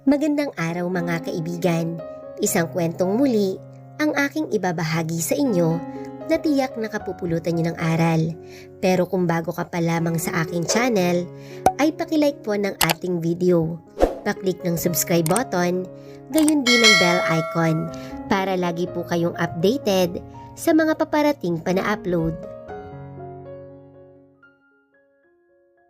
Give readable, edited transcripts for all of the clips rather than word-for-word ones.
Magandang araw mga kaibigan. Isang kwentong muli ang aking ibabahagi sa inyo na tiyak nakapupulutan niyo ng aral. Pero kung bago ka pa lamang sa aking channel, ay pakilike po ng ating video. Paklik ng subscribe button, gayon din ng bell icon para lagi po kayong updated sa mga paparating pa na upload.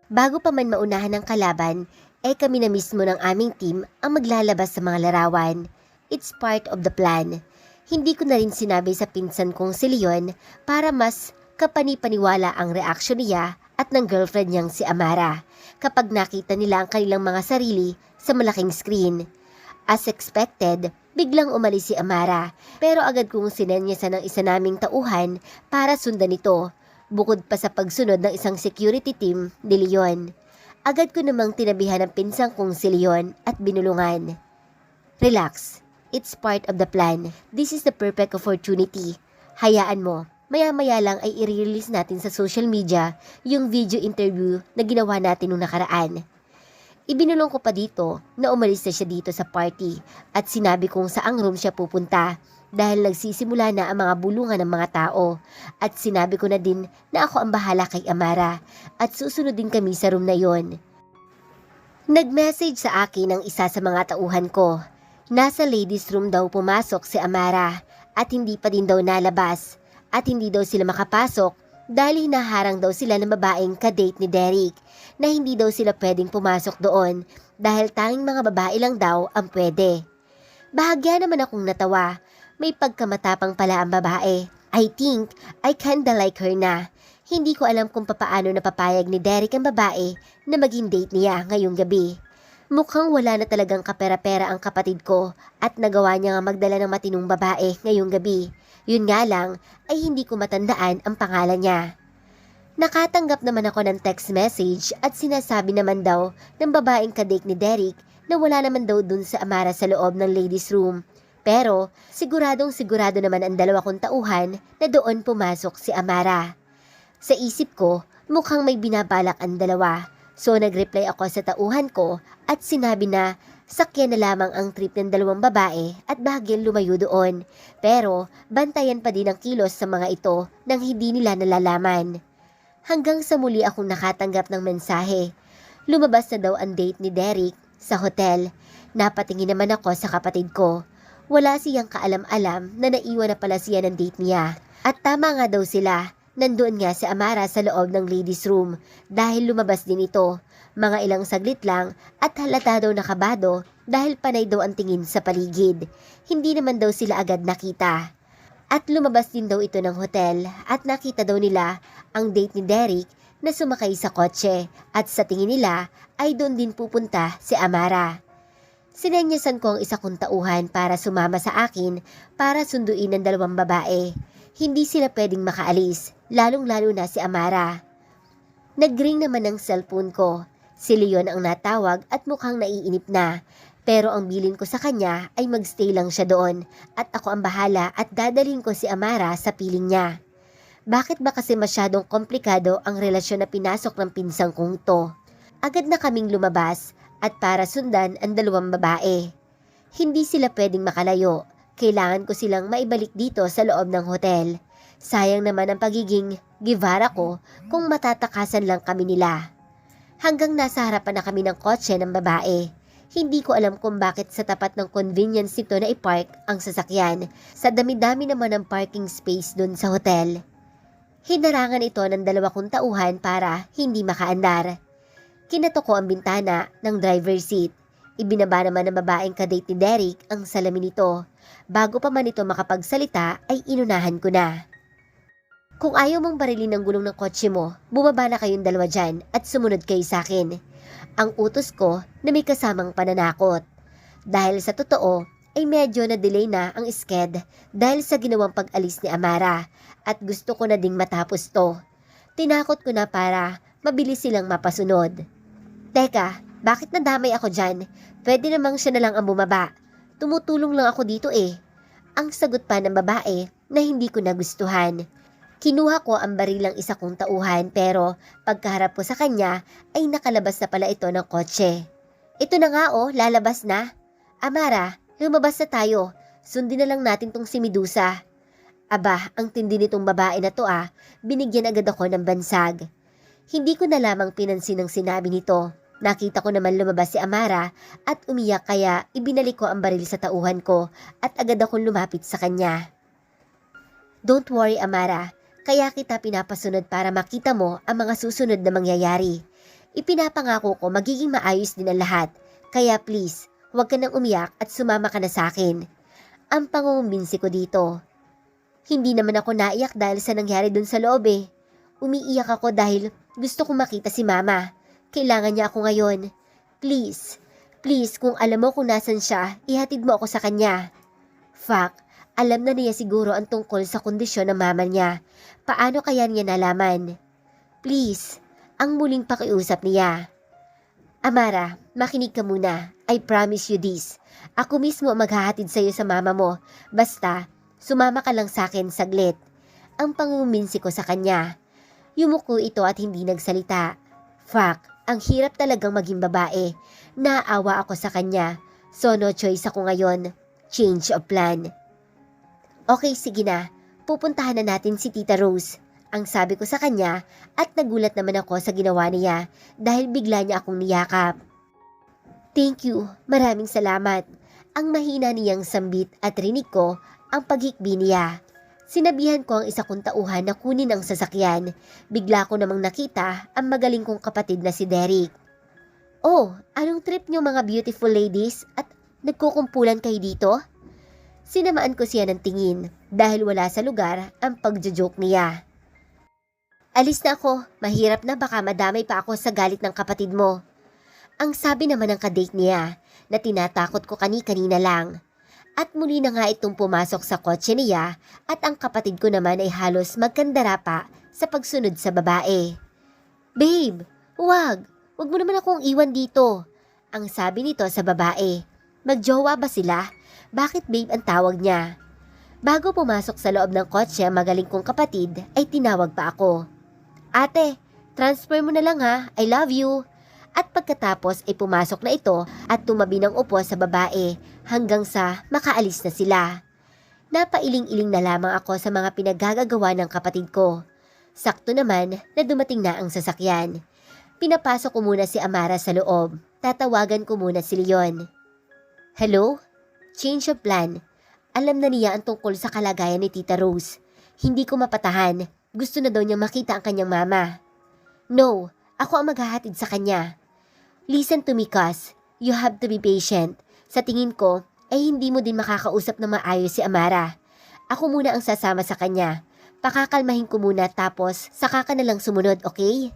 Bago pa man maunahan ng kalaban, kami na mismo ng aming team ang maglalabas sa mga larawan. It's part of the plan. Hindi ko na rin sinabi sa pinsan kong si Leon para mas kapani-paniwala ang reaksyon niya at ng girlfriend niyang si Amara kapag nakita nila ang kanilang mga sarili sa malaking screen. As expected, biglang umalis si Amara pero agad kong sinenyasan ng isa naming tauhan para sundan ito. Bukod pa sa pagsunod ng isang security team ni Leon. Agad ko namang tinabihan ng pinsang kong si Leon at binulungan. Relax, it's part of the plan. This is the perfect opportunity. Hayaan mo, maya-maya lang ay i-release natin sa social media yung video interview na ginawa natin nung nakaraan. Ibinulong ko pa dito na umalis na siya dito sa party at sinabi kong saang room siya pupunta dahil nagsisimula na ang mga bulungan ng mga tao at sinabi ko na din na ako ang bahala kay Amara at susunod din kami sa room na yon. Nag-message sa akin ang isa sa mga tauhan ko. Nasa ladies room daw pumasok si Amara at hindi pa din daw nalabas at hindi daw sila makapasok dahil hinaharang daw sila ng babaeng kadate ni Derek na hindi daw sila pwedeng pumasok doon dahil tanging mga babae lang daw ang pwede. Bahagya naman akong natawa. May pagkamatapang pala ang babae. I think I kinda like her na. Hindi ko alam kung papaano napapayag ni Derek ang babae na maging date niya ngayong gabi. Mukhang wala na talagang kapera-pera ang kapatid ko at nagawa niya nga magdala ng matinong babae ngayong gabi. Yun nga lang ay hindi ko matandaan ang pangalan niya. Nakatanggap naman ako ng text message at sinasabi naman daw ng babaeng kadate ni Derek na wala naman daw dun sa Amara sa loob ng ladies room. Pero siguradong sigurado naman ang dalawa kong tauhan na doon pumasok si Amara. Sa isip ko, mukhang may binabalak ang dalawa. So nag-reply ako sa tauhan ko at sinabi na sakyan na lamang ang trip ng dalawang babae at bahagyang lumayo doon. Pero bantayan pa din ang kilos sa mga ito nang hindi nila nalalaman. Hanggang sa muli akong nakatanggap ng mensahe. Lumabas na daw ang date ni Derek sa hotel. Napatingin naman ako sa kapatid ko. Wala siyang kaalam-alam na naiwan na pala siya ng date niya. At tama nga daw sila, nandoon nga si Amara sa loob ng ladies room dahil lumabas din ito. Mga ilang saglit lang at halata daw nakabado dahil panay daw ang tingin sa paligid. Hindi naman daw sila agad nakita. At lumabas din daw ito ng hotel at nakita daw nila ang date ni Derek na sumakay sa kotse at sa tingin nila ay doon din pupunta si Amara. Sinenyasan ko ang isa kong tauhan para sumama sa akin para sunduin ng dalawang babae. Hindi sila pwedeng makaalis, lalong-lalo na si Amara. Nag-ring naman ang cellphone ko. Si Leon ang natawag at mukhang naiinip na. Pero ang bilin ko sa kanya ay magstay lang siya doon at ako ang bahala at dadalhin ko si Amara sa piling niya. Bakit ba kasi masyadong komplikado ang relasyon na pinasok ng pinsang kong to? Agad na kaming lumabas at para sundan ang dalawang babae. Hindi sila pwedeng makalayo. Kailangan ko silang maibalik dito sa loob ng hotel. Sayang naman ang pagiging givara ko kung matatakasan lang kami nila. Hanggang nasa harapan na kami ng kotse ng babae. Hindi ko alam kung bakit sa tapat ng convenience nito na i-park ang sasakyan. Sa dami-dami naman ng parking space dun sa hotel. Hinarangan ito ng dalawa kong tauhan para hindi makaandar. Kinato ko ang bintana ng driver's seat. Ibinaba naman ng babaeng kadate ni Derek ang salamin nito. Bago pa man ito makapagsalita ay inunahan ko na. Kung ayaw mong barilin ng gulong ng kotse mo, bumaba na kayong dalawa dyan at sumunod kayo sa akin. Ang utos ko na may kasamang pananakot. Dahil sa totoo ay medyo na-delay na ang sked dahil sa ginawang pag-alis ni Amara at gusto ko na ding matapos to. Tinakot ko na para mabilis silang mapasunod. Teka, bakit nadamay ako dyan? Pwede namang siya na lang ang bumaba. Tumutulong lang ako dito eh. Ang sagot pa ng babae na hindi ko nagustuhan. Kinuha ko ang barilang isa kong tauhan pero pagkaharap ko sa kanya ay nakalabas na pala ito ng kotse. Ito na nga lalabas na. Amara, lumabas na tayo. Sundin na lang natin tong si Medusa. Aba, ang tindi nitong babae na to binigyan agad ako ng bansag. Hindi ko na lamang pinansin ang sinabi nito. Nakita ko naman lumabas si Amara at umiyak kaya ibinalik ko ang baril sa tauhan ko at agad akong lumapit sa kanya. Don't worry Amara, kaya kita pinapasunod para makita mo ang mga susunod na mangyayari. Ipinapangako ko magiging maayos din ang lahat, kaya please, huwag ka nang umiyak at sumama ka na sa akin. Ang pangungumbinsi ko dito. Hindi naman ako naiyak dahil sa nangyari dun sa loob Umiiyak ako dahil gusto kong makita si Mama. Kailangan niya ako ngayon. Please, kung alam mo kung nasan siya, ihatid mo ako sa kanya. Fuck, alam na niya siguro ang tungkol sa kondisyon ng mama niya. Paano kaya niya nalaman? Please, ang muling pakiusap niya. Amara, makinig ka muna. I promise you this. Ako mismo maghahatid sa'yo sa mama mo. Basta, sumama ka lang sa akin saglit. Ang panguminsi ko sa kanya. Yumuko ito at hindi nagsalita. Fuck, ang hirap talagang maging babae. Naawa ako sa kanya. So no choice ako ngayon. Change of plan. Okay, sige na. Pupuntahan na natin si Tita Rose. Ang sabi ko sa kanya at nagulat naman ako sa ginawa niya dahil bigla niya akong niyakap. Thank you, maraming salamat. Ang mahina niyang sambit at rinig ko ang paghikbi niya. Sinabihan ko ang isa kong tauhan na kunin ang sasakyan. Bigla ko namang nakita ang magaling kong kapatid na si Derek. Oh, anong trip niyo mga beautiful ladies at nagkukumpulan kayo dito? Sinamaan ko siya ng tingin dahil wala sa lugar ang pagjo-joke niya. Alis na ako, mahirap na baka madamay pa ako sa galit ng kapatid mo. Ang sabi naman ng kadate niya na tinatakot ko kani-kanina lang. At muli na nga itong pumasok sa kotse niya at ang kapatid ko naman ay halos magkandara pa sa pagsunod sa babae. Babe, wag mo naman akong iwan dito. Ang sabi nito sa babae. Magjowa ba sila? Bakit babe ang tawag niya? Bago pumasok sa loob ng kotse ang magaling kong kapatid ay tinawag pa ako. Ate, transfer mo na lang I love you. At pagkatapos ay pumasok na ito at tumabi ng upo sa babae hanggang sa makaalis na sila. Napailing-iling na lamang ako sa mga pinaggagawa ng kapatid ko. Sakto naman na dumating na ang sasakyan. Pinapasok ko muna si Amara sa loob. Tatawagan ko muna si Leon. Hello? Change of plan. Alam na niya ang tungkol sa kalagayan ni Tita Rose. Hindi ko mapatahan. Gusto na daw niyang makita ang kanyang mama. No, ako ang maghahatid sa kanya. Listen to me, Cuz. You have to be patient. Sa tingin ko, ay hindi mo din makakausap na maayos si Amara. Ako muna ang sasama sa kanya. Pakakalmahin ko muna tapos saka ka na lang sumunod, okay?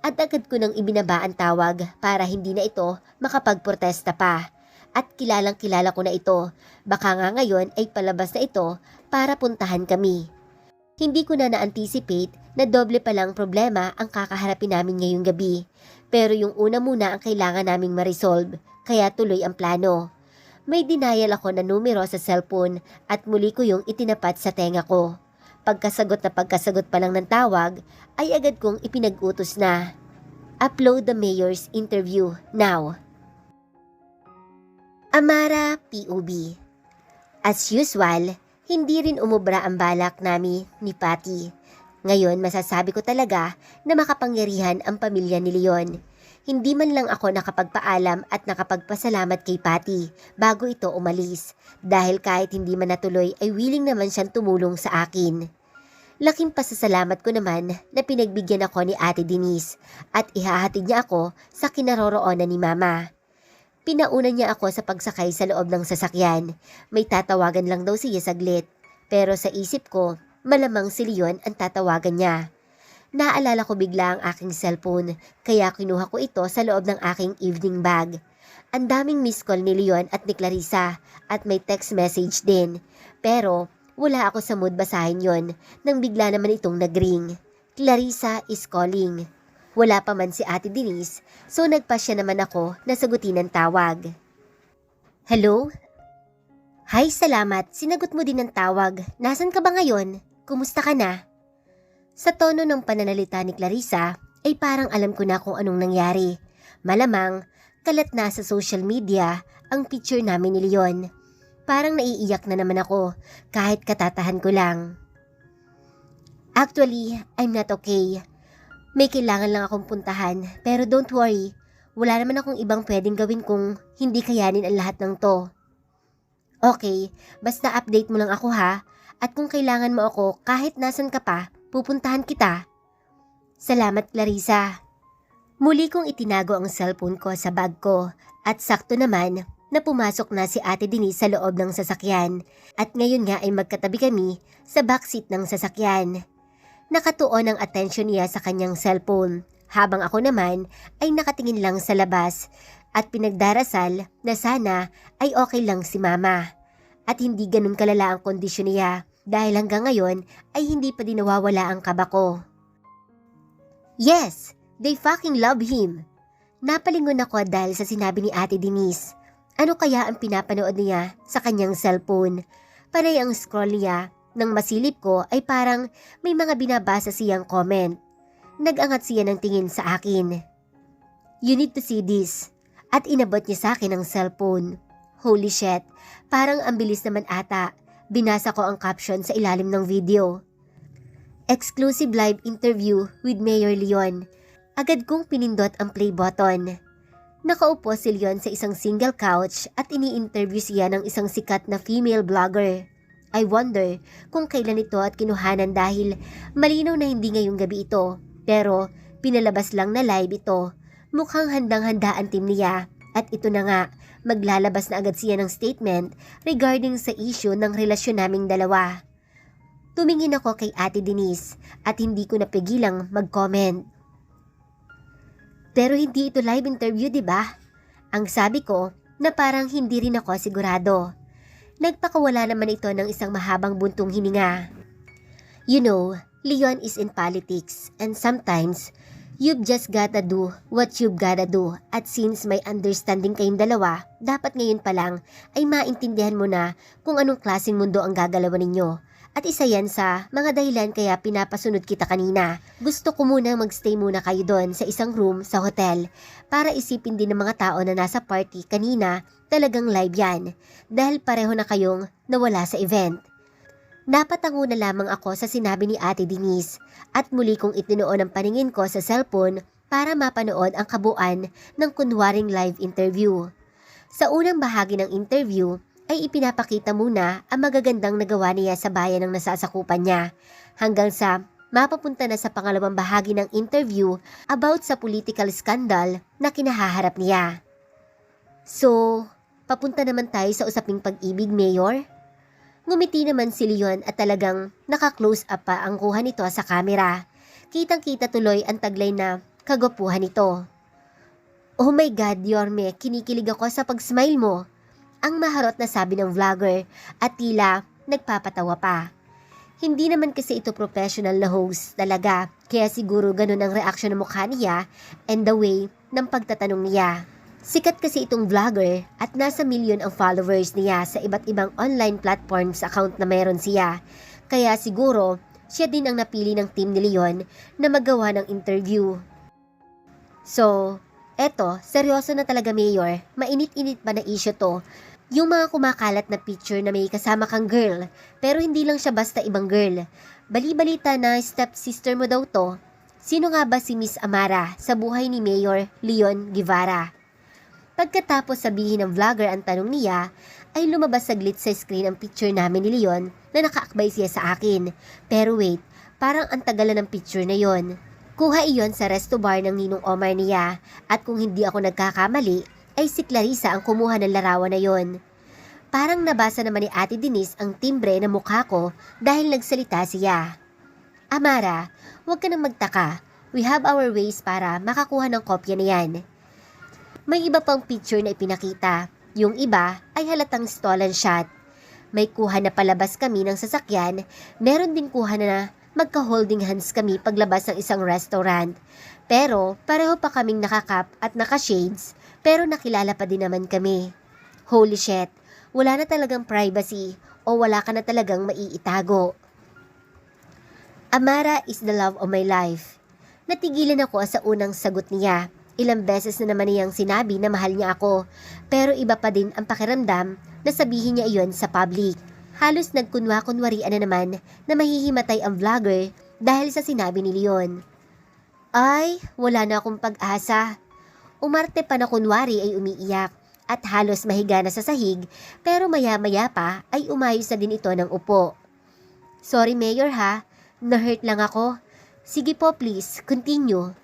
At agad ko nang ibinaba ang tawag para hindi na ito makapagprotesta pa. At kilalang kilala ko na ito. Baka nga ngayon ay palabas na ito para puntahan kami. Hindi ko na na-anticipate na doble palang problema ang kakaharapin namin ngayong gabi. Pero yung una muna ang kailangan naming ma-resolve, kaya tuloy ang plano. May denial ako na numero sa cellphone at muli ko yung itinapat sa tenga ko. Pagkasagot pa lang ng tawag, ay agad kong ipinag-utos na. Upload the mayor's interview now. Amara POB. As usual, hindi rin umubra ang balak nami ni Patty. Ngayon masasabi ko talaga na makapangyarihan ang pamilya ni Leon. Hindi man lang ako nakapagpaalam at nakapagpasalamat kay Patty bago ito umalis dahil kahit hindi man natuloy ay willing naman siyang tumulong sa akin. Laking pasasalamat ko naman na pinagbigyan ako ni Ate Denise at ihahatid niya ako sa kinaroroonan ni Mama. Pinauna niya ako sa pagsakay sa loob ng sasakyan. May tatawagan lang daw siya saglit. Pero sa isip ko, malamang si Leon ang tatawagan niya. Naalala ko bigla ang aking cellphone, kaya kinuha ko ito sa loob ng aking evening bag. Ang daming missed call ni Leon at ni Clarissa at may text message din. Pero wala ako sa mood basahin yon nang bigla naman itong nagring. Clarissa is calling. Wala pa man si Ate Denise, so nagpasya naman ako na sagutin ang tawag. Hello? Hi, salamat. Sinagot mo din ang tawag. Nasaan ka ba ngayon? Kumusta ka na? Sa tono ng pananalita ni Clarissa, ay parang alam ko na kung anong nangyari. Malamang, Kalat na sa social media ang picture namin ni Leon. Parang naiiyak na naman ako kahit katatahan ko lang. Actually, I'm not okay. May kailangan lang akong puntahan, pero don't worry. Wala naman akong ibang pwedeng gawin kung hindi kayanin ang lahat ng to. Okay, basta update mo lang ako ha. At kung kailangan mo ako kahit nasan ka pa, pupuntahan kita. Salamat, Clarissa. Muli kong itinago ang cellphone ko sa bag ko at sakto naman na pumasok na si Ate Denise sa loob ng sasakyan at ngayon nga ay magkatabi kami sa backseat ng sasakyan. Nakatuon ang atensyon niya sa kanyang cellphone habang ako naman ay nakatingin lang sa labas at pinagdarasal na sana ay okay lang si Mama at hindi ganun kalala ang kondisyon niya dahil hanggang ngayon ay hindi pa din nawawala ang kaba ko. Yes, they fucking love him. Napalingon ako dahil sa sinabi ni Ate Denise. Ano kaya ang pinapanood niya sa kanyang cellphone? Panay ang scroll niya. Nang masilip ko ay parang may mga binabasa siyang comment. Nag-angat siya ng tingin sa akin. You need to see this. At inabot niya sa akin ang cellphone. Holy shit, parang ang bilis naman ata. Binasa ko ang caption sa ilalim ng video. Exclusive live interview with Mayor Leon. Agad kong pinindot ang play button. Nakaupo si Leon sa isang single couch at ini-interview siya ng isang sikat na female blogger. I wonder kung kailan ito at kinuhanan dahil malinaw na hindi ngayong gabi ito. Pero pinalabas lang na live ito. Mukhang handang-handa ang team niya. At ito na nga, maglalabas na agad siya ng statement regarding sa issue ng relasyon naming dalawa. Tumingin ako kay Ate Denise at hindi ko napigilang mag-comment. Pero hindi ito live interview, diba? Ang sabi ko na parang hindi rin ako sigurado. Nagpakawala naman ito ng isang mahabang buntong hininga. You know, Leon is in politics and sometimes you've just gotta do what you've gotta do at since may understanding kayong dalawa, dapat ngayon pa lang ay maintindihan mo na kung anong klaseng mundo ang gagalawan ninyo. At isa yan sa mga dahilan kaya pinapasunod kita kanina. Gusto ko muna magstay muna kayo doon sa isang room sa hotel para isipin din ng mga tao na nasa party kanina talagang live yan dahil pareho na kayong nawala sa event. Napatango na lamang ako sa sinabi ni Ate Denise at muli kong itinuon ang paningin ko sa cellphone para mapanood ang kabuuan ng kunwaring live interview. Sa unang bahagi ng interview, ay ipinapakita muna ang magagandang nagawa niya sa bayan ng nasasakupan niya hanggang sa mapapunta na sa pangalawang bahagi ng interview about sa political scandal na kinahaharap niya. So, papunta naman tayo sa usaping pag-ibig, Mayor? Ngumiti naman si Leon at talagang naka-close up pa ang kuha nito sa kamera. Kitang-kita tuloy ang taglay na kagwapuhan nito. Oh my God, Yorme, kinikilig ako sa pag-smile mo. Ang maharot na sabi ng vlogger at tila nagpapatawa pa. Hindi naman kasi ito professional na host talaga, kaya siguro ganun ang reaksyon ng mukha niya and the way ng pagtatanong niya. Sikat kasi itong vlogger at nasa milyon ang followers niya sa iba't ibang online platforms account na meron siya. Kaya siguro siya din ang napili ng team ni Leon na magawa ng interview. So, eto, seryoso na talaga, Mayor. Mainit-init pa na issue to. Yung mga kumakalat na picture na may kasama kang girl, pero hindi lang siya basta ibang girl. Bali-balita na stepsister mo daw to. Sino nga ba si Miss Amara sa buhay ni Mayor Leon Guevara? Pagkatapos sabihin ng vlogger ang tanong niya, ay lumabas saglit sa screen ang picture namin ni Leon na nakaakbay siya sa akin. Pero wait, parang ang tagal na ng picture na yon. Kuha iyon sa resto bar ng Ninong Omar niya at kung hindi ako nagkakamali, ay si Clarissa ang kumuha ng larawan na yon. Parang nabasa naman ni Ate Denise ang timbre ng mukha ko dahil nagsalita siya. Amara, huwag ka nang magtaka. We have our ways para makakuha ng kopya na yan. May iba pang picture na ipinakita. Yung iba ay halatang stolen shot. May kuha na palabas kami ng sasakyan. Meron din kuha na magka-holding hands kami paglabas ng isang restaurant. Pero pareho pa kaming nakakap at naka-shades, pero nakilala pa din naman kami. Holy shit, wala na talagang privacy o wala ka na talagang maiitago. Amara is the love of my life. Natigilan ako sa unang sagot niya Ilang beses na naman niyang sinabi na mahal niya ako, pero iba pa din ang pakiramdam na sabihin niya iyon sa public. Halos nagkunwa-kunwarian na naman na mahihimatay ang vlogger dahil sa sinabi ni Leon. Ay, wala na akong pag-asa. Umarte pa na kunwari ay umiiyak at halos mahiga na sa sahig, pero maya-maya pa ay umayos na din ito ng upo. Sorry Mayor ha, na-hurt lang ako. Sige po please, continue.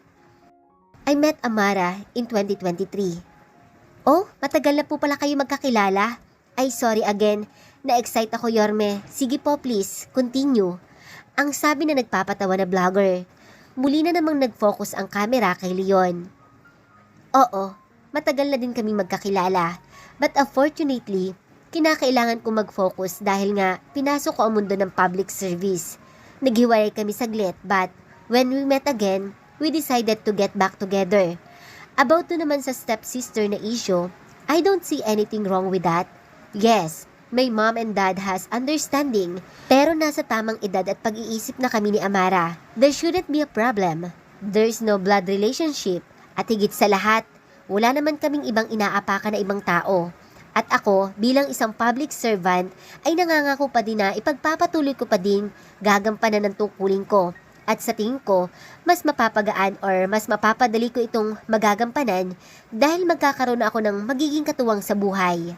I met Amara in 2023. Oh, matagal na po pala kayo magkakilala. Ay sorry again, na-excite ako Yorme. Sige po please, continue. Ang sabi na nagpapatawa na vlogger. Muli na namang nag-focus ang camera kay Leon. Oo, matagal na din kaming magkakilala. But unfortunately, kinakailangan ko mag-focus dahil nga pinasok ko ang mundo ng public service. Naghiwalay kami saglit but when we met again, we decided to get back together. About to naman sa stepsister na issue, I don't see anything wrong with that. Yes, my mom and dad has understanding, pero nasa tamang edad at pag-iisip na kami ni Amara. There shouldn't be a problem. There's no blood relationship. At higit sa lahat, wala naman kaming ibang inaapakan na ibang tao. At ako, bilang isang public servant, ay nangangako pa din na ipagpapatuloy ko pa din gagampanan ng tungkulin ko. At sa tingin ko, mas mapapagaan or mas mapapadali ko itong magagampanan dahil magkakaroon na ako ng magiging katuwang sa buhay.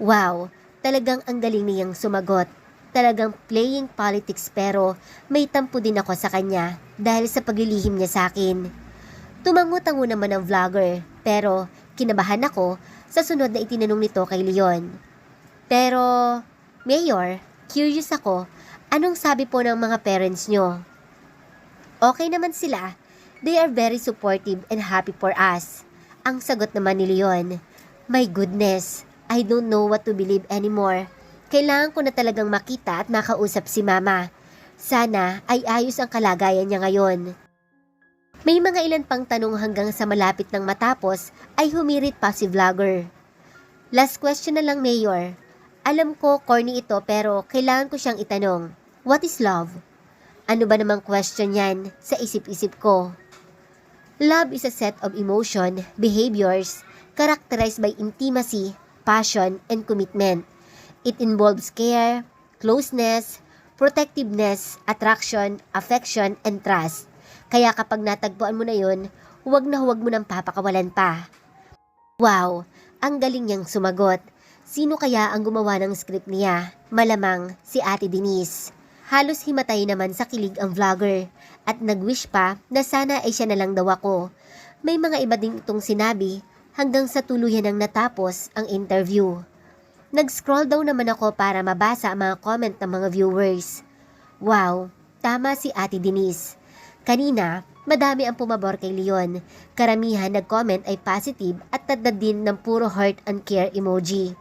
Wow, talagang ang galing niyang sumagot. Talagang playing politics pero may tampo din ako sa kanya dahil sa paglilihim niya sa akin. Tumango-tango naman ang vlogger pero kinabahan ako sa sunod na itinanong nito kay Leon. Pero, Mayor, curious ako, anong sabi po ng mga parents nyo? Okay naman sila. They are very supportive and happy for us. Ang sagot naman ni Leon, my goodness, I don't know what to believe anymore. Kailangan ko na talagang makita at makausap si Mama. Sana ay ayos ang kalagayan niya ngayon. May mga ilan pang tanong hanggang sa malapit ng matapos ay humirit pa si vlogger. Last question na lang Mayor. Alam ko corny ito pero kailangan ko siyang itanong. What is love? Ano ba namang question yan sa isip-isip ko? Love is a set of emotion, behaviors, characterized by intimacy, passion, and commitment. It involves care, closeness, protectiveness, attraction, affection, and trust. Kaya kapag natagpuan mo na yun, huwag mo nang papakawalan pa. Wow, ang galing niyang sumagot. Sino kaya ang gumawa ng script niya? Malamang si Ate Denise. Halos himatay naman sa kilig ang vlogger at nag-wish pa na sana ay siya na lang daw ako. May mga iba ding itong sinabi hanggang sa tuluyan nang natapos ang interview. Nag-scroll daw naman ako para mabasa ang mga comment ng mga viewers. Wow, tama si Ate Denise. Kanina, madami ang pumabor kay Leon. Karamihan nag-comment ay positive at tadad din ng puro heart and care emoji.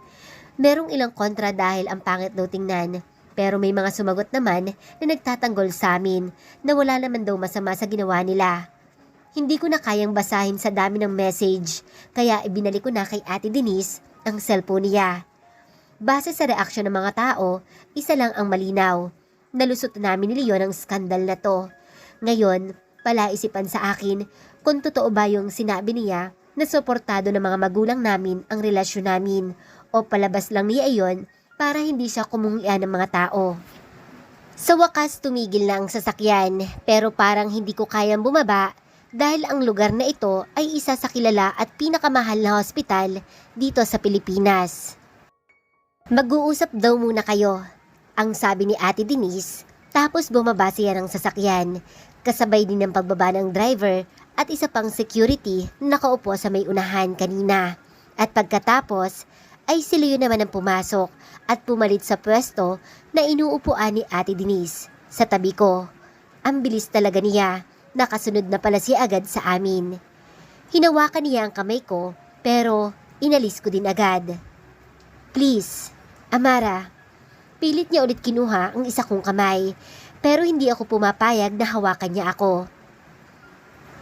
Merong ilang kontra dahil ang pangit daw tingnan. Pero may mga sumagot naman na nagtatanggol sa amin na wala naman daw masama sa ginawa nila. Hindi ko na kayang basahin sa dami ng message, kaya ibinalik ko na kay Ate Denise ang cellphone niya. Base sa reaksyon ng mga tao, isa lang ang malinaw. Nalusot namin ni Leon ang skandal na to. Ngayon, palaisipan sa akin kung totoo ba yung sinabi niya na suportado ng mga magulang namin ang relasyon namin o palabas lang niya iyon para hindi siya kumungian ng mga tao. Sa wakas tumigil na ang sasakyan pero parang hindi ko kayang bumaba dahil ang lugar na ito ay isa sa kilala at pinakamahal na hospital dito sa Pilipinas. Mag-uusap daw muna kayo, ang sabi ni Ate Denise, tapos bumaba siya ng sasakyan, kasabay din ng pagbaba ng driver at isa pang security na nakaupo sa may unahan kanina. At pagkatapos ay si Leo naman ang pumasok at pumalit sa pwesto na inuupuan ni Ate Denise sa tabi ko. Ang bilis talaga niya, nakasunod na pala siya agad sa amin. Hinawakan niya ang kamay ko pero inalis ko din agad. Please, Amara. Pilit niya ulit kinuha ang isa kong kamay pero hindi ako pumapayag na hawakan niya ako.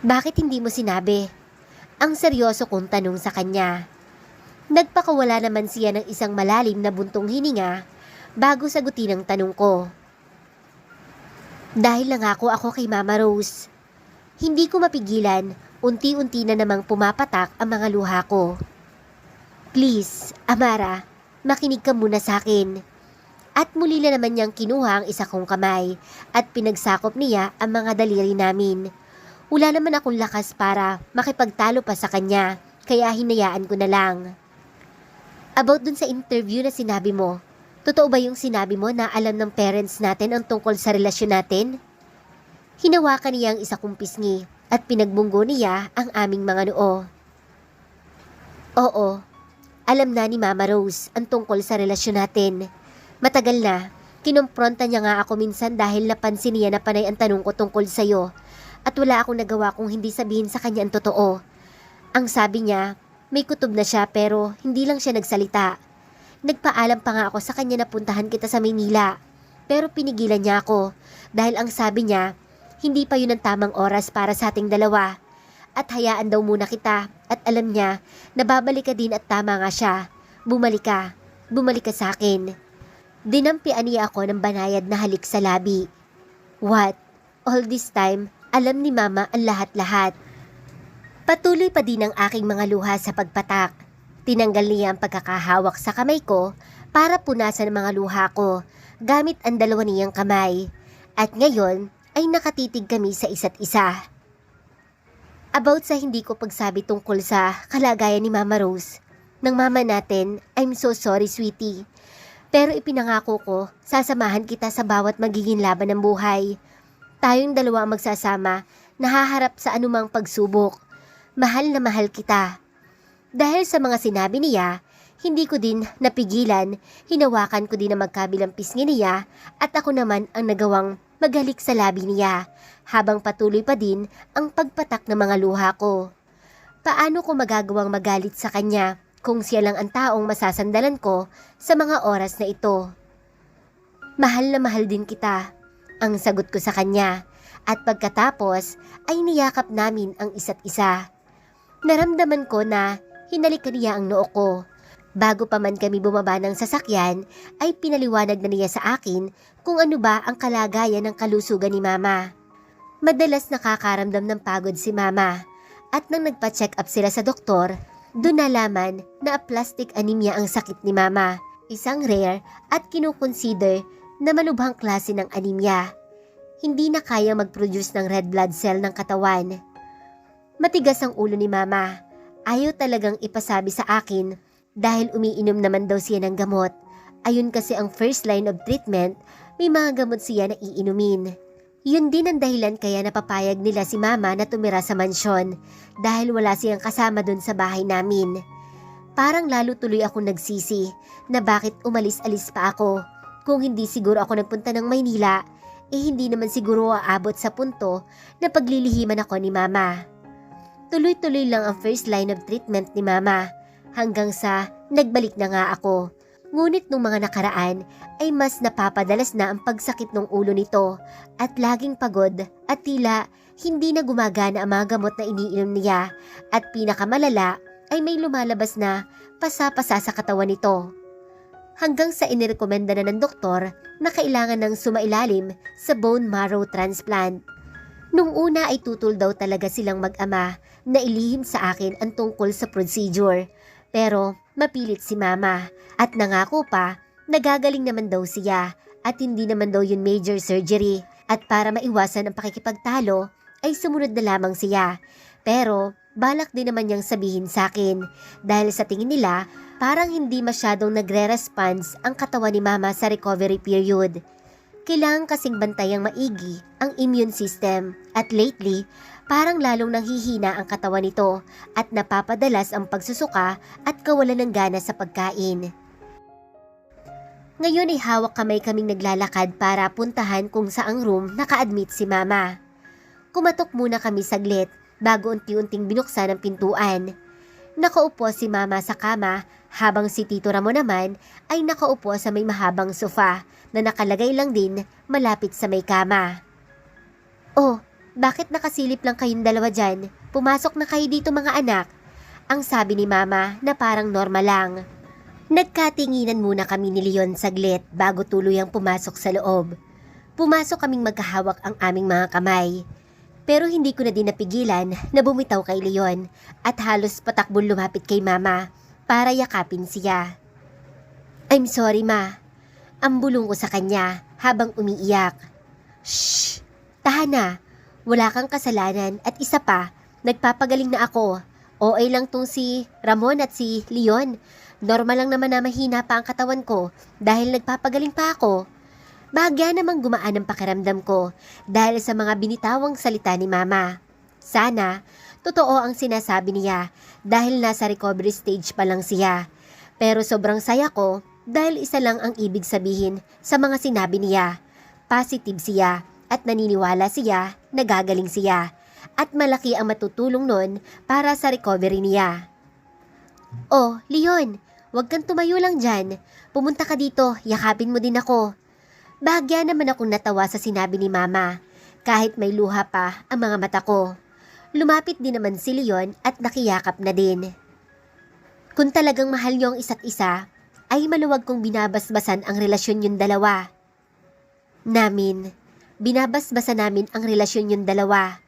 Bakit hindi mo sinabi? Ang seryoso kong tanong sa kanya. Nagpakawala naman siya ng isang malalim na buntong hininga bago sagutin ang tanong ko. Dahil nangako ako kay Mama Rose. Hindi ko mapigilan Unti-unti na namang pumapatak ang mga luha ko. Please, Amara, makinig ka muna sa akin. At muli na naman niyang kinuha ang isa kong kamay at pinagsakop niya ang mga daliri namin. Wala naman akong lakas para makipagtalo pa sa kanya, kaya hinayaan ko na lang. About dun sa interview na sinabi mo, totoo ba yung sinabi mo na alam ng parents natin ang tungkol sa relasyon natin? Hinawakan niya ang isa kong pisngi at pinagbunggo niya ang aming mga noo. Oo, alam na ni Mama Rose ang tungkol sa relasyon natin. Matagal na, kinumpronta niya nga ako minsan dahil napansin niya na panay ang tanong ko tungkol sa'yo at wala akong nagawa kung hindi sabihin sa kanya ang totoo. Ang sabi niya, may kutob na siya pero hindi lang siya nagsalita. Nagpaalam pa nga ako sa kanya na puntahan kita sa Maynila pero pinigilan niya ako dahil ang sabi niya, hindi pa yun ang tamang oras para sa ating dalawa at hayaan daw muna kita at alam niya na babalik ka din at tama nga siya. Bumalik ka sa akin. Dinampian niya ako ng banayad na halik sa labi. What? All this time, alam ni Mama ang lahat-lahat. Patuloy pa din ang aking mga luha sa pagpatak. Tinanggal niya ang pagkakahawak sa kamay ko para punasan ang mga luha ko gamit ang dalawa niyang kamay. At ngayon ay nakatitig kami sa isa't isa. About sa hindi ko pagsabi tungkol sa kalagayan ni Mama Rose, ng mama natin, I'm so sorry sweetie. Pero ipinangako ko, sasamahan kita sa bawat magiging laban ng buhay. Tayong dalawa ang magsasama, nahaharap sa anumang pagsubok. Mahal na mahal kita. Dahil sa mga sinabi niya, hindi ko din napigilan, hinawakan ko din ang magkabilang pisngi niya at ako naman ang nagawang maghalik sa labi niya habang patuloy pa din ang pagpatak ng mga luha ko. Paano ko magagawang magalit sa kanya kung siya lang ang taong masasandalan ko sa mga oras na ito? Mahal na mahal din kita, ang sagot ko sa kanya at pagkatapos ay niyakap namin ang isa't isa. Naramdaman ko na hinalikan niya ang noo ko. Bago pa man kami bumaba ng sasakyan ay pinaliwanag na niya sa akin kung ano ba ang kalagayan ng kalusugan ni Mama. Madalas nakakaramdam ng pagod si Mama at nang nagpa-check up sila sa doktor, doon nalaman na aplastic anemia ang sakit ni Mama, isang rare at kinukonsider na malubhang klase ng anemia. Hindi na kaya mag-produce ng red blood cell ng katawan. Matigas ang ulo ni Mama. Ayaw talagang ipasabi sa akin dahil umiinom naman daw siya ng gamot. Ayun kasi ang first line of treatment, may mga gamot siya na iinumin. Yun din ang dahilan kaya napapayag nila si Mama na tumira sa mansyon dahil wala siyang kasama dun sa bahay namin. Parang lalo tuloy akong nagsisi na bakit umalis-alis pa ako. Kung hindi siguro ako nagpunta ng Maynila, hindi naman siguro aabot sa punto na paglilihiman ako ni Mama. Tuloy-tuloy lang ang first line of treatment ni Mama hanggang sa nagbalik na nga ako. Ngunit nung mga nakaraan ay mas napapadalas na ang pagsakit ng ulo nito at laging pagod at tila hindi na gumagana ang mga gamot na iniinom niya at pinakamalala ay may lumalabas na pasa-pasa sa katawan nito. Hanggang sa inirekomenda na ng doktor na kailangan ng sumailalim sa bone marrow transplant. Nung una ay tutol daw talaga silang mag-ama na ilihim sa akin ang tungkol sa procedure. Pero mapilit si Mama at nangako pa nagagaling naman daw siya at hindi naman daw yun major surgery at para maiwasan ang pakikipagtalo ay sumunod na lamang siya. Pero balak din naman niyang sabihin sa akin dahil sa tingin nila parang hindi masyadong nagre-response ang katawan ni Mama sa recovery period. Kailangan kasing bantayang maigi ang immune system at lately parang lalong nanghihina ang katawan nito at napapadalas ang pagsusuka at kawalan ng gana sa pagkain. Ngayon ay hawak kamay kaming naglalakad para puntahan kung saang room naka-admit si Mama. Kumatok muna kami saglit bago unti-unting binuksan ang pintuan. Nakaupo si Mama sa kama habang si Tito Ramon naman ay nakaupo sa may mahabang sofa na nakalagay lang din malapit sa may kama. Oh, bakit nakasilip lang kayong dalawa dyan? Pumasok na kayo dito mga anak. Ang sabi ni Mama na parang normal lang. Nagkatinginan muna kami ni Leon saglit bago tuluyang pumasok sa loob. Pumasok kaming magkahawak ang aming mga kamay. Pero hindi ko na din napigilan na bumitaw kay Leon at halos patakbong lumapit kay mama para yakapin siya. I'm sorry ma, ambulong ko sa kanya habang umiiyak. Shh! Tahan na, wala kang kasalanan at isa pa, nagpapagaling na ako. OA lang tong si Ramon at si Leon. Normal lang naman na mahina pa ang katawan ko dahil nagpapagaling pa ako. Bahagya namang gumaan ang pakiramdam ko dahil sa mga binitawang salita ni mama. Sana, totoo ang sinasabi niya dahil nasa recovery stage pa lang siya. Pero sobrang saya ko dahil isa lang ang ibig sabihin sa mga sinabi niya. Positive siya at naniniwala siya na gagaling siya. At malaki ang matutulong nun para sa recovery niya. Oh, Leon, huwag kang tumayo lang dyan. Pumunta ka dito, yakapin mo din ako. Bahagya naman akong natawa sa sinabi ni mama, kahit may luha pa ang mga mata ko. Lumapit din naman si Leon at nakiyakap na din. Kung talagang mahal niyo ang isa't isa, ay maluwag kong binabasbasan ang relasyon yung dalawa. Binabasbasan namin ang relasyon yung dalawa.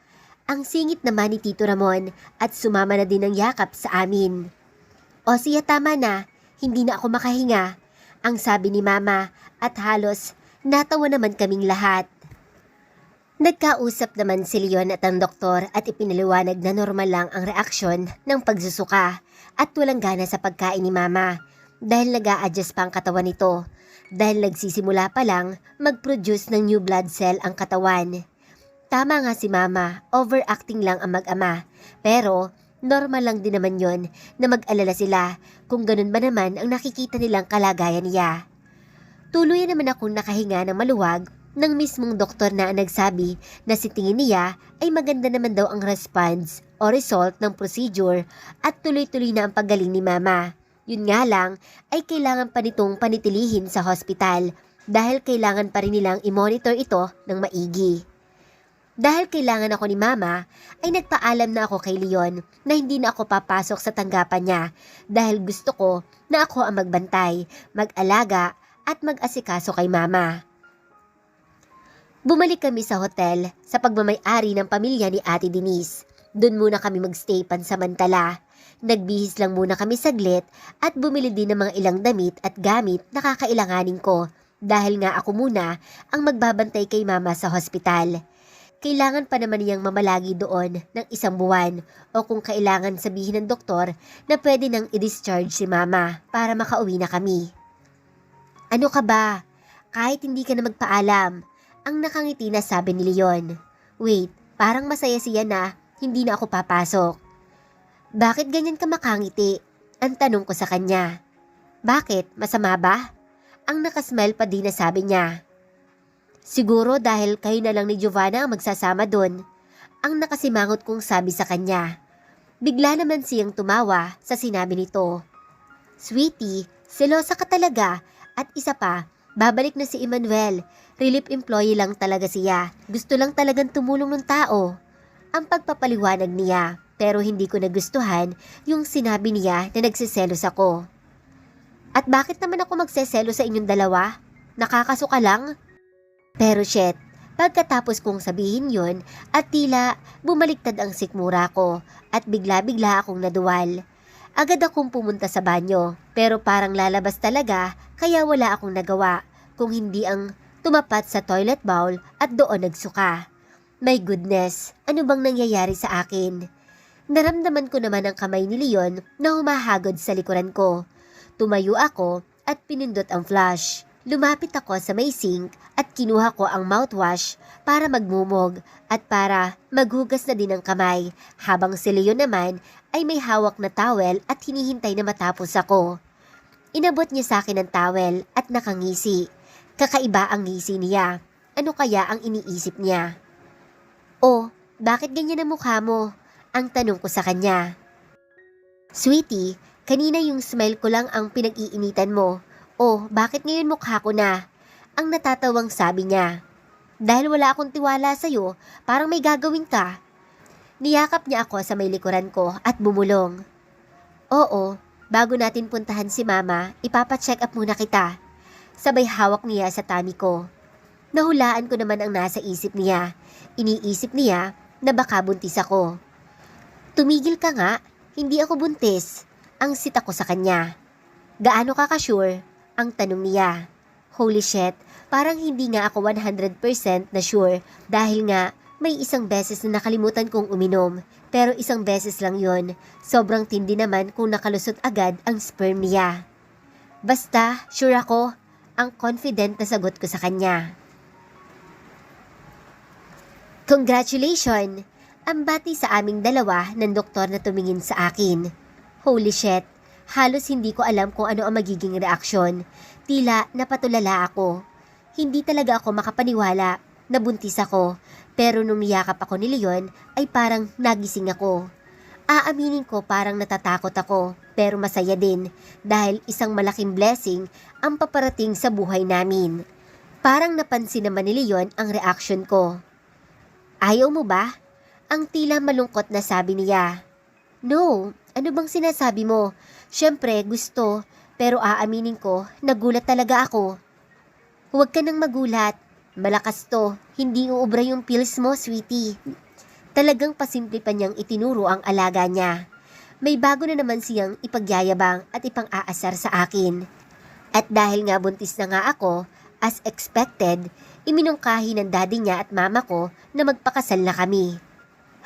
Ang singit naman ni Tito Ramon at sumama na din ang yakap sa amin. O siya tama na, hindi na ako makahinga, ang sabi ni mama at halos natawa naman kaming lahat. Nagkausap naman si Leon at ang doktor at ipinaliwanag na normal lang ang reaksyon ng pagsusuka at walang gana sa pagkain ni mama dahil nag-a-adjust pa ang katawan nito dahil nagsisimula pa lang mag-produce ng new blood cell ang katawan. Tama nga si mama, overacting lang ang mag-ama. Pero, normal lang din naman yon na mag-alala sila kung ganun ba naman ang nakikita nilang kalagayan niya. Tuluyan naman akong nakahinga ng maluwag ng mismong doktor na nagsabi na si tingin niya ay maganda naman daw ang response o result ng procedure at tuloy-tuloy na ang paggaling ni mama. Yun nga lang ay kailangan pa nitong panitilihin sa hospital dahil kailangan pa rin nilang i-monitor ito ng maigi. Dahil kailangan ako ni mama, ay nagpaalam na ako kay Leon na hindi na ako papasok sa tanggapan niya dahil gusto ko na ako ang magbantay, mag-alaga at mag-asikaso kay mama. Bumalik kami sa hotel sa pagmamay-ari ng pamilya ni Ate Denise. Doon muna kami magstay pansamantala. Nagbihis lang muna kami saglit at bumili din ng mga ilang damit at gamit na kakailanganin ko dahil nga ako muna ang magbabantay kay mama sa hospital. Kailangan pa naman niyang mamalagi doon ng 1 buwan o kung kailangan sabihin ng doktor na pwede nang i-discharge si mama para makauwi na kami. Ano ka ba? Kahit hindi ka na magpaalam, ang nakangiti na sabi ni Leon. Wait, parang masaya siya na hindi na ako papasok. Bakit ganyan ka makangiti? Ang tanong ko sa kanya. Bakit? Masama ba? Ang nakasmile pa din na sabi niya. Siguro dahil kayo na lang ni Giovanna ang magsasama doon, ang nakasimangot kong sabi sa kanya. Bigla naman siyang tumawa sa sinabi nito. Sweetie, selosa ka talaga at isa pa, babalik na si Emmanuel. Relief employee lang talaga siya. Gusto lang talagang tumulong ng tao. Ang pagpapaliwanag niya, pero hindi ko nagustuhan yung sinabi niya na nagsiselos ako. At bakit naman ako magseselo sa inyong dalawa? Nakakasuka lang? Pero shit, pagkatapos kong sabihin yon at tila bumaliktad ang sikmura ko at bigla-bigla akong naduwal. Agad akong pumunta sa banyo pero parang lalabas talaga kaya wala akong nagawa kung hindi ang tumapat sa toilet bowl at doon nagsuka. My goodness, ano bang nangyayari sa akin? Naramdaman ko naman ang kamay ni Leon na humahagod sa likuran ko. Tumayo ako at pinindot ang flush. Lumapit ako sa may sink at kinuha ko ang mouthwash para magmumog at para maghugas na din ng kamay habang si Leon naman ay may hawak na towel at hinihintay na matapos ako. Inabot niya sa akin ang towel at nakangisi. Kakaiba ang ngisi niya. Ano kaya ang iniisip niya? Oh, bakit ganyan ang mukha mo? Ang tanong ko sa kanya. Sweetie, kanina yung smile ko lang ang pinag-iinitan mo. Oh, bakit ngayon mukha ko na? Ang natatawang sabi niya. Dahil wala akong tiwala sa'yo, parang may gagawin ka. Niyakap niya ako sa may likuran ko at bumulong. Oo, bago natin puntahan si mama, ipapacheck up muna kita. Sabay hawak niya sa tummy ko. Nahulaan ko naman ang nasa isip niya. Iniisip niya, na baka buntis ako. Tumigil ka nga, hindi ako buntis. Ang sit ako sa kanya. Gaano ka ka-sure? Ang tanong niya. Holy shit, parang hindi nga ako 100% na sure dahil nga may isang beses na nakalimutan kong uminom. Pero isang beses lang yon. Sobrang tindi naman kung nakalusot agad ang sperm niya. Basta, sure ako, ang confident na sagot ko sa kanya. Congratulations! Ang bati sa aming dalawa ng doktor na tumingin sa akin. Holy shit, halos hindi ko alam kung ano ang magiging reaksyon. Tila napatulala ako. Hindi talaga ako makapaniwala na buntis ako, pero nung niyakap ako ni Leon ay parang nagising ako. Aaminin ko parang natatakot ako, pero masaya din dahil isang malaking blessing ang paparating sa buhay namin. Parang napansin naman ni Leon ang reaction ko. Ayaw mo ba? Ang tila malungkot na sabi niya. No, ano bang sinasabi mo? Siyempre gusto, pero aaminin ko, nagulat talaga ako. Huwag ka nang magulat. Malakas to, hindi uubra yung pills mo, sweetie. Talagang pasimple pa niyang itinuro ang alaga niya. May bago na naman siyang ipagyayabang at ipang-aasar sa akin. At dahil nga buntis na nga ako, as expected, iminungkahi ng daddy niya at mama ko na magpakasal na kami.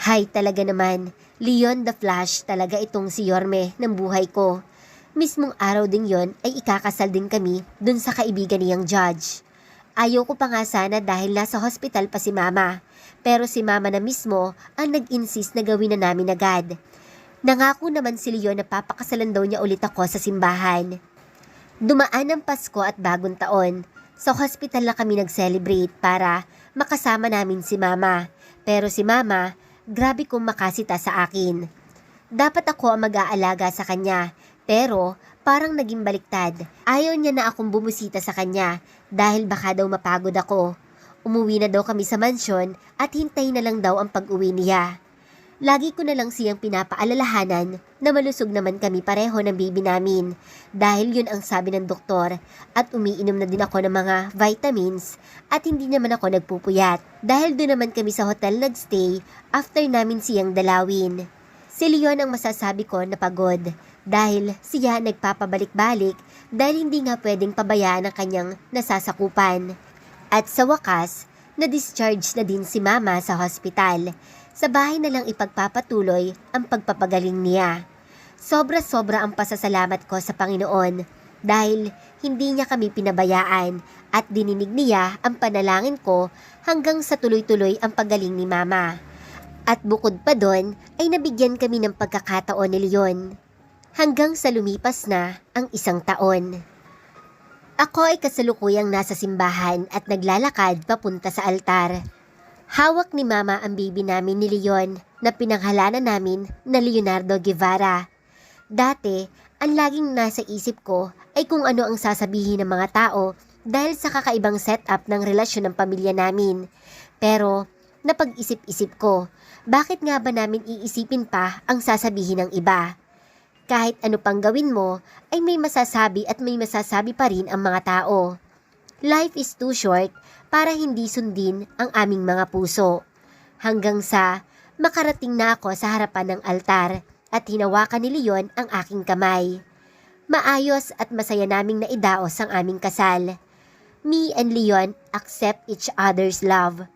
Hay talaga naman, Leon the Flash talaga itong si Yorme ng buhay ko. Mismong araw din yon ay ikakasal din kami dun sa kaibigan niyang judge. Ayaw ko pa nga sana dahil nasa hospital pa si mama. Pero si mama na mismo ang nag-insist na gawin na namin agad. Nangako naman si Leon na papakasalan daw niya ulit ako sa simbahan. Dumaan ang Pasko at Bagong Taon. Sa hospital na kami nag-celebrate para makasama namin si mama. Pero si mama, grabe kong makasita sa akin. Dapat ako ang mag-aalaga sa kanya, pero parang naging baliktad. Ayaw niya na akong bumusita sa kanya dahil baka daw mapagod ako. Umuwi na daw kami sa mansyon at hintayin na lang daw ang pag-uwi niya. Lagi ko na lang siyang pinapaalalahanan na malusog naman kami pareho ng baby namin dahil yun ang sabi ng doktor at umiinom na din ako ng mga vitamins at hindi naman ako nagpupuyat dahil doon naman kami sa hotel nagstay after namin siyang dalawin. Si Leon ang masasabi ko na pagod dahil siya nagpapabalik-balik dahil hindi nga pwedeng pabayaan ang kanyang nasasakupan. At sa wakas, na-discharge na din si mama sa hospital. Sa bahay na lang ipagpapatuloy ang pagpapagaling niya. Sobra-sobra ang pasasalamat ko sa Panginoon dahil hindi niya kami pinabayaan at dininig niya ang panalangin ko hanggang sa tuloy-tuloy ang paggaling ni mama. At bukod pa doon ay nabigyan kami ng pagkakataon ni Leon hanggang sa lumipas na ang 1 taon. Ako ay kasalukuyang nasa simbahan at naglalakad papunta sa altar. Hawak ni mama ang baby namin ni Leon na pinanghalanan namin na Leonardo Guevara. Dati, ang laging nasa isip ko ay kung ano ang sasabihin ng mga tao dahil sa kakaibang setup ng relasyon ng pamilya namin. Pero, napag-isip-isip ko, bakit nga ba namin iisipin pa ang sasabihin ng iba? Kahit ano pang gawin mo, ay may masasabi at may masasabi pa rin ang mga tao. Life is too short para hindi sundin ang aming mga puso. Hanggang sa makarating na ako sa harapan ng altar at hinawakan ni Leon ang aking kamay. Maayos at masaya naming naidaos ang aming kasal. Me and Leon accept each other's love.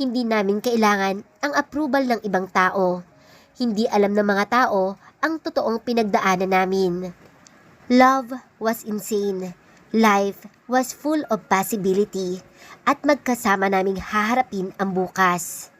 Hindi namin kailangan ang approval ng ibang tao. Hindi alam ng mga tao ang totoong pinagdaanan namin. Love was insane. Life was full of possibility at magkasama naming haharapin ang bukas.